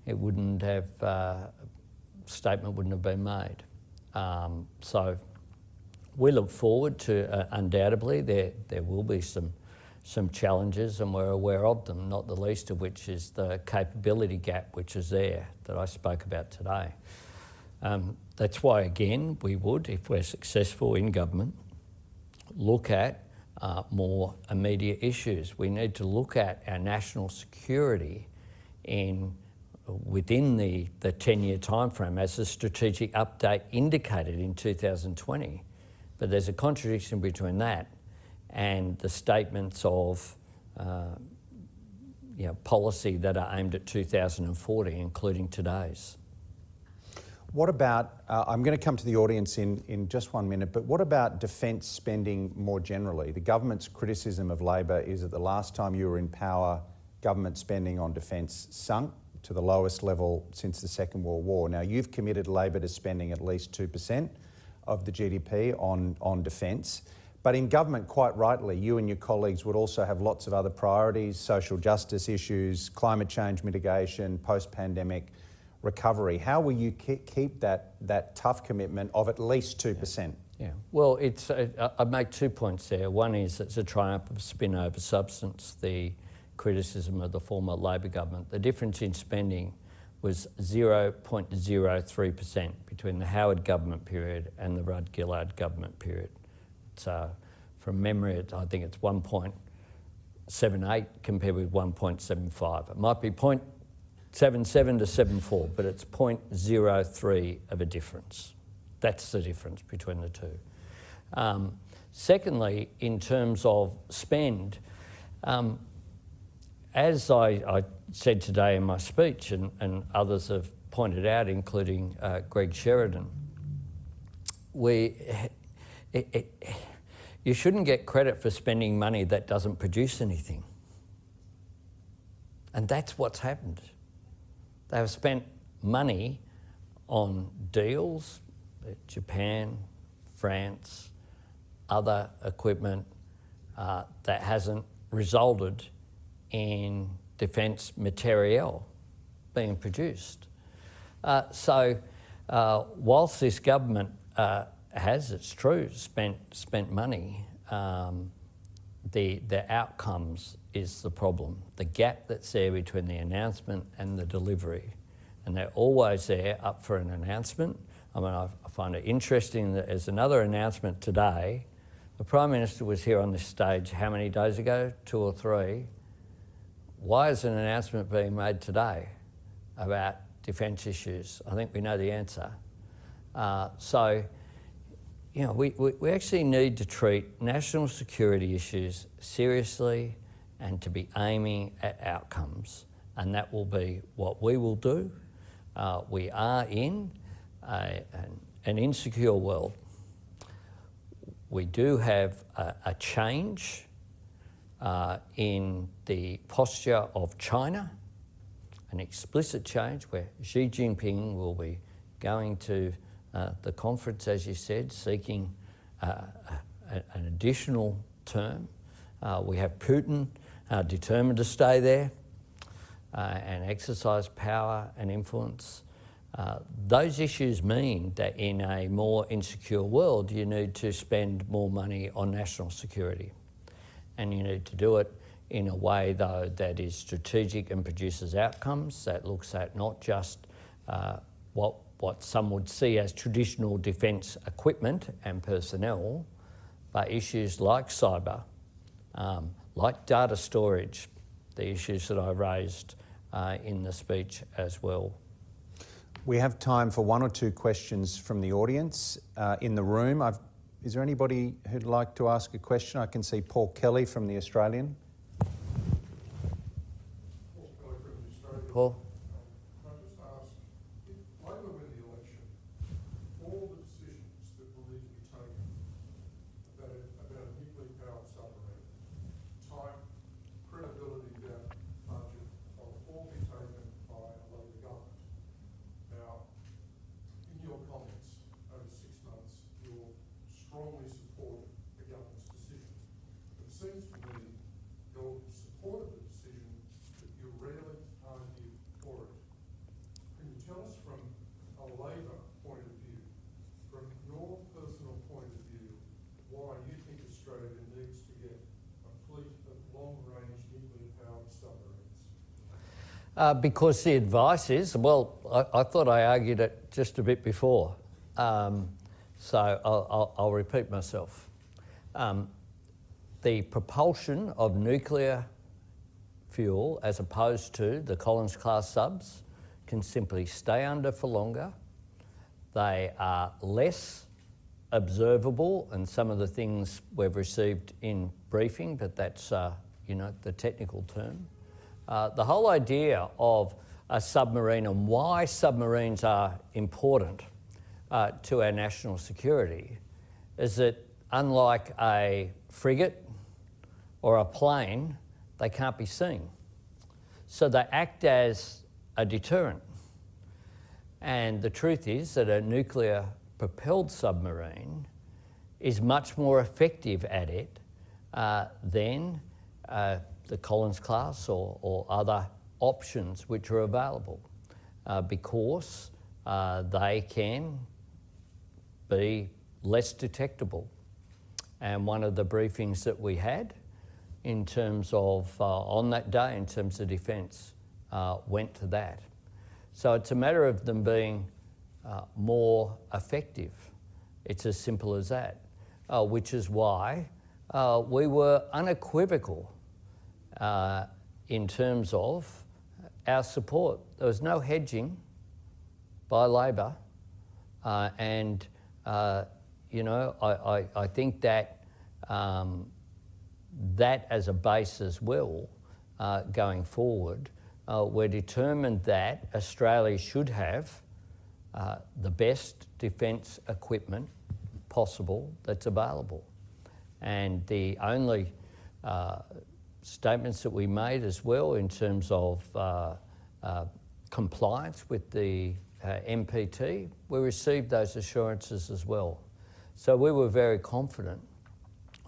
It wouldn't have, statement wouldn't have been made. So we look forward to, undoubtedly, there will be some challenges, and we're aware of them, not the least of which is the capability gap which is there that I spoke about today. That's why, again, we would, if we're successful in government, look at more immediate issues. We need to look at our national security within the 10-year timeframe, as the strategic update indicated in 2020. But there's a contradiction between that and the statements of policy that are aimed at 2040, including today's. What about, I'm going to come to the audience in just 1 minute, but what about defence spending more generally? The government's criticism of Labor is that the last time you were in power, government spending on defence sunk to the lowest level since the Second World War. Now, you've committed Labor to spending at least 2% of the GDP on defence, But in government, quite rightly, you and your colleagues would also have lots of other priorities: social justice issues, climate change mitigation, post-pandemic recovery. How will you keep that tough commitment of at least 2%? Yeah, well, I'd make 2 points there. One is it's a triumph of spin over substance, the criticism of the former Labor government. The difference in spending was 0.03% between the Howard government period and the Rudd-Gillard government period. So from memory, I think it's 1.78 compared with 1.75. It might be 0.77 to 74, but it's 0.03 of a difference. That's the difference between the two. Secondly, in terms of spend, as I said today in my speech, and others have pointed out, including Greg Sheridan, you shouldn't get credit for spending money that doesn't produce anything. And that's what's happened. They have spent money on deals, Japan, France, other equipment that hasn't resulted in defence materiel being produced. So whilst this government has, it's true, spent money, the outcomes is the problem. The gap that's there between the announcement and the delivery. And they're always there up for an announcement. I mean, I find it interesting that there's another announcement today. The Prime Minister was here on this stage how many days ago? 2 or 3. Why is an announcement being made today about defence issues? I think we know the answer. So, you know, we actually need to treat national security issues seriously and to be aiming at outcomes. And that will be what we will do. We are in an insecure world. We do have a change in the posture of China, an explicit change where Xi Jinping will be going to the conference, as you said, seeking an additional term. We have Putin determined to stay there and exercise power and influence. Those issues mean that in a more insecure world, you need to spend more money on national security. And you need to do it in a way, though, that is strategic and produces outcomes, that looks at not just what some would see as traditional defence equipment and personnel, but issues like cyber, like data storage, the issues that I raised in the speech as well. We have time for 1 or 2 questions from the audience in the room. Is there anybody who'd like to ask a question? I can see Paul Kelly from The Australian. Paul Kelly from The Australian. Paul? Can I just ask, if Labor win the election, all the decisions that will need to be taken about a nuclear-powered submarine, type, credibility about budget, will all be taken by a Labor government. Now, in your comments over 6 months, you're strongly supported the government's decision. It seems to me you're supported the decision, but you rarely argue for it. Can you tell us from a Labor point of view, from your personal point of view, why you think Australia needs to get a fleet of long-range nuclear-powered submarines? Because the advice is, well, I thought I argued it just a bit before. So I'll repeat myself. The propulsion of nuclear fuel as opposed to the Collins-class subs can simply stay under for longer. They are less observable, and some of the things we've received in briefing, but that's the technical term. The whole idea of a submarine and why submarines are important to our national security is that unlike a frigate or a plane, they can't be seen. So they act as a deterrent. And the truth is that a nuclear propelled submarine is much more effective at it than the Collins class or other options which are available because they can be less detectable. And one of the briefings that we had in terms of, on that day, in terms of defence, went to that. So it's a matter of them being more effective. It's as simple as that, which is why we were unequivocal in terms of our support. There was no hedging by Labor, and you know, I think that that as a base as well, going forward, we're determined that Australia should have the best defence equipment possible that's available. And the only statements that we made as well in terms of compliance with the MPT, we received those assurances as well. So we were very confident,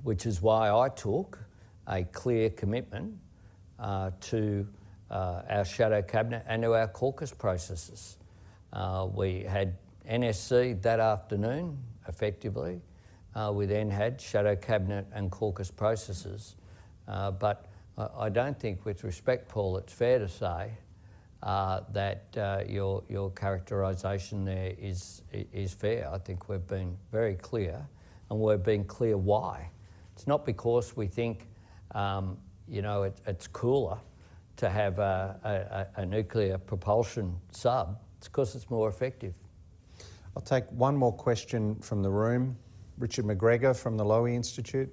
which is why I took a clear commitment to our shadow cabinet and to our caucus processes. We had NSC that afternoon, effectively. We then had shadow cabinet and caucus processes. But I don't think, with respect, Paul, it's fair to say that your characterisation there is fair. I think we've been very clear, and we've been clear why. It's not because we think, you know, it's cooler to have a nuclear propulsion sub. It's because it's more effective. I'll take one more question from the room. Richard McGregor from the Lowy Institute.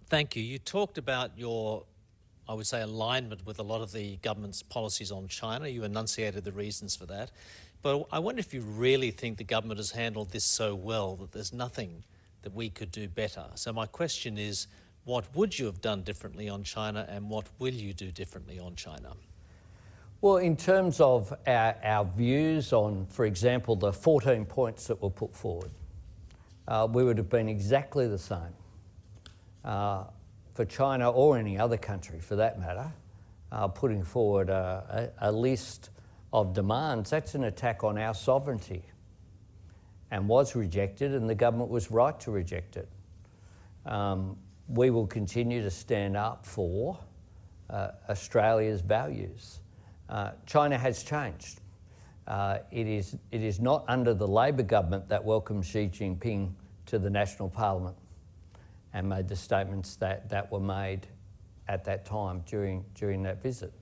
Thank you. You talked about your, I would say, alignment with a lot of the government's policies on China. You enunciated the reasons for that. But I wonder if you really think the government has handled this so well that there's nothing that we could do better. So my question is, what would you have done differently on China, and what will you do differently on China? Well, in terms of our views on, for example, the 14 points that were put forward, we would have been exactly the same for China or any other country for that matter, putting forward a list of demands. That's an attack on our sovereignty and was rejected, and the government was right to reject it. We will continue to stand up for Australia's values. China has changed. It is not under the Labor government that welcomed Xi Jinping to the National Parliament and made the statements that were made at that time during that visit.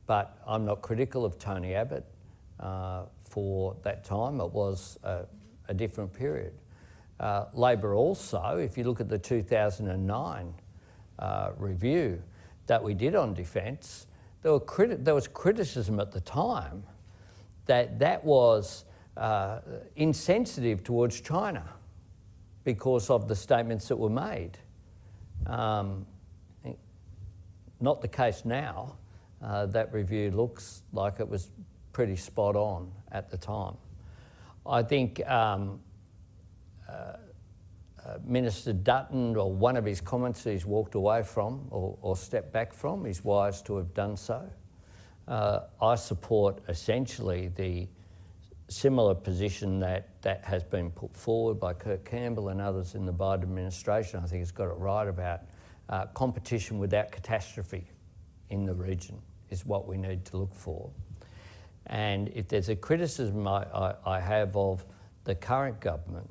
But I'm not critical of Tony Abbott for that time. It was a different period. Labor also, if you look at the 2009 review that we did on defence, there was criticism at the time that was insensitive towards China because of the statements that were made. Not the case now. That review looks like it was pretty spot on at the time. I think Minister Dutton, or one of his comments he's walked away from or stepped back from, is wise to have done so. I support essentially the similar position that has been put forward by Kirk Campbell and others in the Biden administration. I think it's got it right about competition without catastrophe in the region is what we need to look for. And if there's a criticism I have of the current government,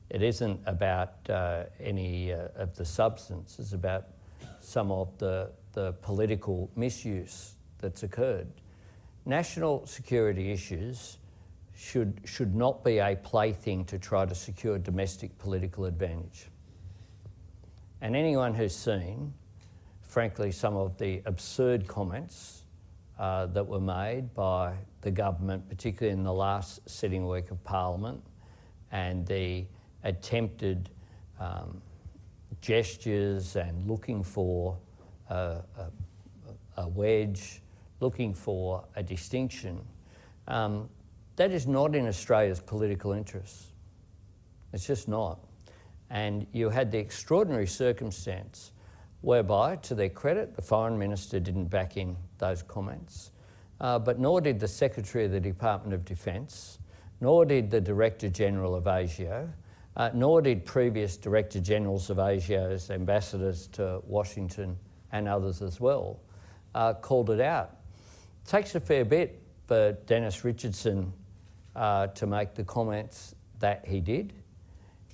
it isn't about any of the substance. It's about some of the political misuse that's occurred. National security issues should not be a plaything to try to secure domestic political advantage. And anyone who's seen, frankly, some of the absurd comments that were made by the government, particularly in the last sitting week of Parliament, and the attempted gestures and looking for a wedge, looking for a distinction, that is not in Australia's political interests. It's just not. And you had the extraordinary circumstance whereby, to their credit, the Foreign Minister didn't back in those comments, but nor did the Secretary of the Department of Defence, nor did the Director General of ASIO, nor did previous Director Generals of ASIO's ambassadors to Washington and others as well, called it out. It takes a fair bit for Dennis Richardson to make the comments that he did.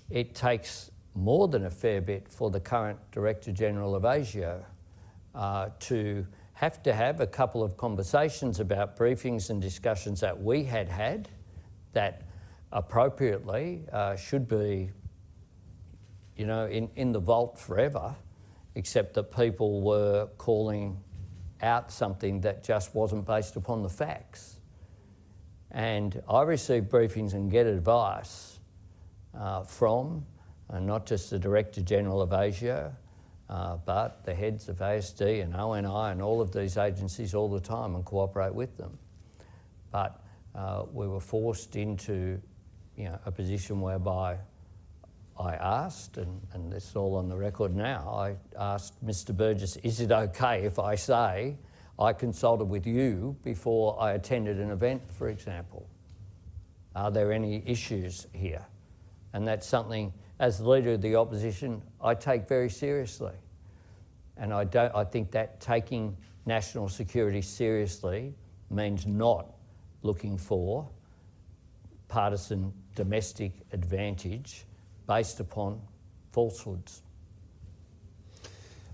It takes more than a fair bit for the current Director General of ASIO to have a couple of conversations about briefings and discussions that we had that appropriately should be, you know, in the vault forever, except that people were calling out something that just wasn't based upon the facts. And I receive briefings and get advice from not just the Director General of ASIO, but the heads of ASD and ONI and all of these agencies all the time, and cooperate with them. But we were forced into, you know, a position whereby I asked, and this is all on the record now, I asked Mr. Burgess, is it okay if I say I consulted with you before I attended an event, for example? Are there any issues here? And that's something, as the Leader of the Opposition, I take very seriously. And I think that taking national security seriously means not looking for partisan domestic advantage based upon falsehoods.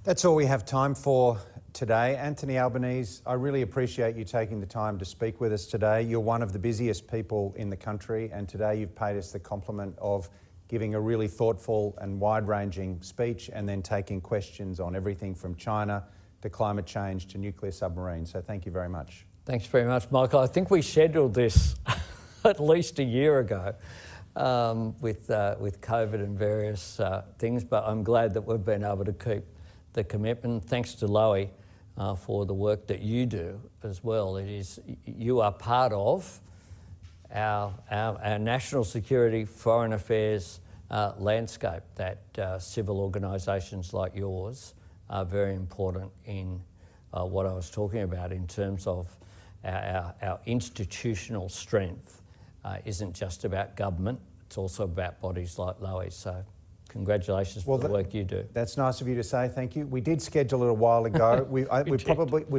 That's all we have time for today. Anthony Albanese, I really appreciate you taking the time to speak with us today. You're one of the busiest people in the country, and today you've paid us the compliment of giving a really thoughtful and wide-ranging speech and then taking questions on everything from China to climate change to nuclear submarines. So thank you very much. Thanks very much, Michael. I think we scheduled this at least a year ago with COVID and various things, but I'm glad that we've been able to keep the commitment. Thanks to Lowy for the work that you do as well. You are part of our national security, foreign affairs landscape, that civil organisations like yours are very important in what I was talking about in terms of our institutional strength. Isn't just about government, it's also about bodies like Lowy. So congratulations for the work you do. That's nice of you to say, thank you. We did schedule it a while ago. We've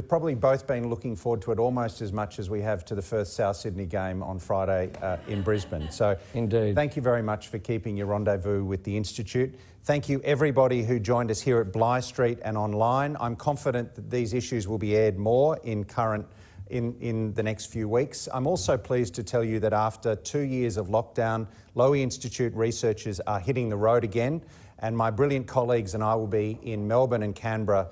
probably both been looking forward to it almost as much as we have to the first South Sydney game on Friday in Brisbane. So indeed, thank you very much for keeping your rendezvous with the Institute. Thank you everybody who joined us here at Bligh Street and online. I'm confident that these issues will be aired more in the next few weeks. I'm also pleased to tell you that after 2 years of lockdown, Lowy Institute researchers are hitting the road again, and my brilliant colleagues and I will be in Melbourne and Canberra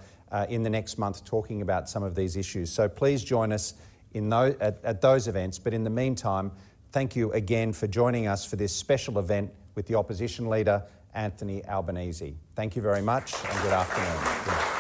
in the next month talking about some of these issues. So please join us at those events. But in the meantime, thank you again for joining us for this special event with the Opposition Leader, Anthony Albanese. Thank you very much and good afternoon.